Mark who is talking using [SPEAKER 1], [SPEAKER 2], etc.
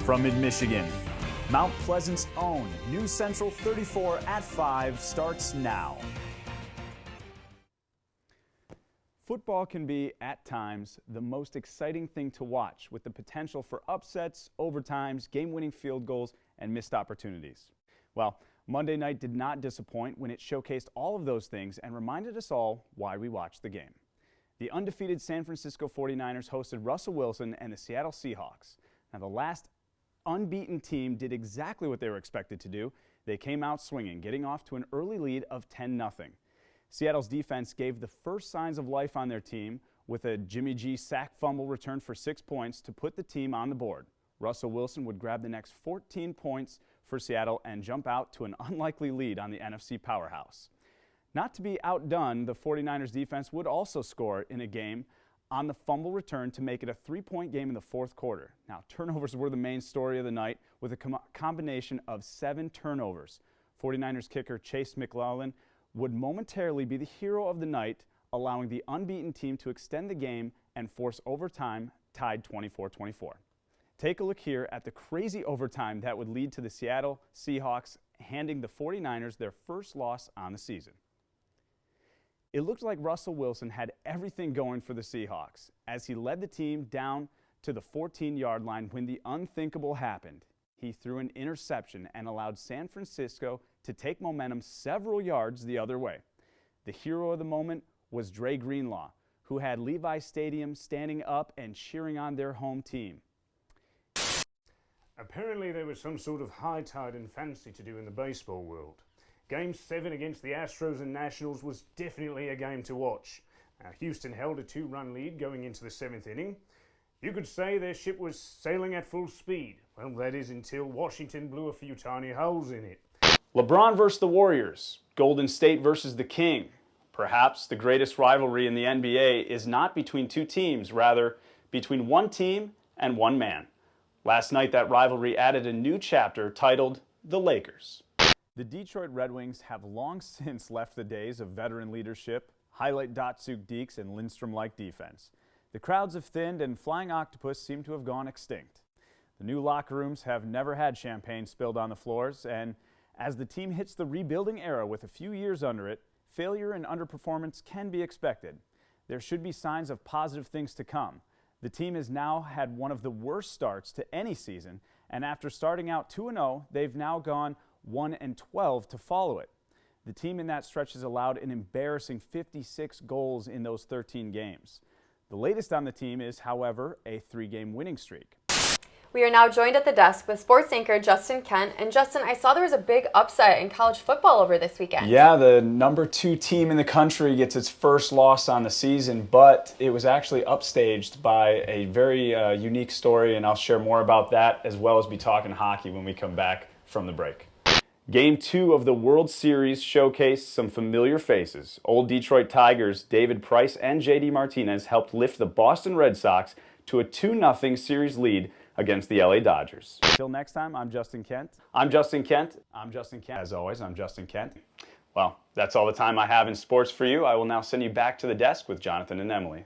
[SPEAKER 1] From mid-Michigan, Mount Pleasant's own New Central 34 at 5 starts now. Football can be, at times, the most exciting thing to watch, with the potential for upsets, overtimes, game-winning field goals, and missed opportunities. Well, Monday night did not disappoint when it showcased all of those things and reminded us all why we watched the game. The undefeated San Francisco 49ers hosted Russell Wilson and the Seattle Seahawks. Now, the last unbeaten team did exactly what they were expected to do. They came out swinging, getting off to an early lead of 10-0. Seattle's defense gave the first signs of life on their team with a Jimmy G sack fumble return for 6 points to put the team on the board. Russell Wilson would grab the next 14 points for Seattle and jump out to an unlikely lead on the NFC powerhouse. Not to be outdone, the 49ers defense would also score in a game on the fumble return to make it a 3-point game in the fourth quarter. Now, turnovers were the main story of the night with a combination of 7 turnovers. 49ers kicker Chase McLaughlin would momentarily be the hero of the night, allowing the unbeaten team to extend the game and force overtime, tied 24-24. Take a look here at the crazy overtime that would lead to the Seattle Seahawks handing the 49ers their first loss on the season. It looked like Russell Wilson had everything going for the Seahawks as he led the team down to the 14-yard line when the unthinkable happened. He threw an interception and allowed San Francisco to take momentum several yards the other way. The hero of the moment was Dre Greenlaw, who had Levi Stadium standing up and cheering on their home team.
[SPEAKER 2] Apparently there was some sort of high tide and fancy to do in the baseball world. Game 7 against the Astros and Nationals was definitely a game to watch. Houston held a 2-run lead going into the 7th inning. You could say their ship was sailing at full speed. Well, that is until Washington blew a few tiny holes in it.
[SPEAKER 1] LeBron versus the Warriors, Golden State versus the King. Perhaps the greatest rivalry in the NBA is not between two teams, rather between one team and one man. Last night that rivalry added a new chapter titled The Lakers. The Detroit Red Wings have long since left the days of veteran leadership, highlight Datsuk Deeks, and Lindstrom-like defense. The crowds have thinned and flying octopus seem to have gone extinct. The new locker rooms have never had champagne spilled on the floors, and as the team hits the rebuilding era with a few years under it, failure and underperformance can be expected. There should be signs of positive things to come. The team has now had one of the worst starts to any season, and after starting out 2-0, they've now gone 1-12 to follow it. The team in that stretch has allowed an embarrassing 56 goals in those 13 games. The latest on the team is, however, a 3-game winning streak.
[SPEAKER 3] We are now joined at the desk with sports anchor Justin Kent. And Justin, I saw there was a big upset in college football over this weekend.
[SPEAKER 1] Yeah, the number 2 team in the country gets its first loss on the season, but it was actually upstaged by a very unique story, and I'll share more about that as well as be talking hockey when we come back from the break. Game 2 of the World Series showcased some familiar faces. Old Detroit Tigers' David Price and J.D. Martinez helped lift the Boston Red Sox to a 2-0 series lead against the LA Dodgers. Until next time, I'm Justin Kent. I'm Justin Kent. I'm Justin Kent. As always, I'm Justin Kent. Well, that's all the time I have in sports for you. I will now send you back to the desk with Jonathan and Emily.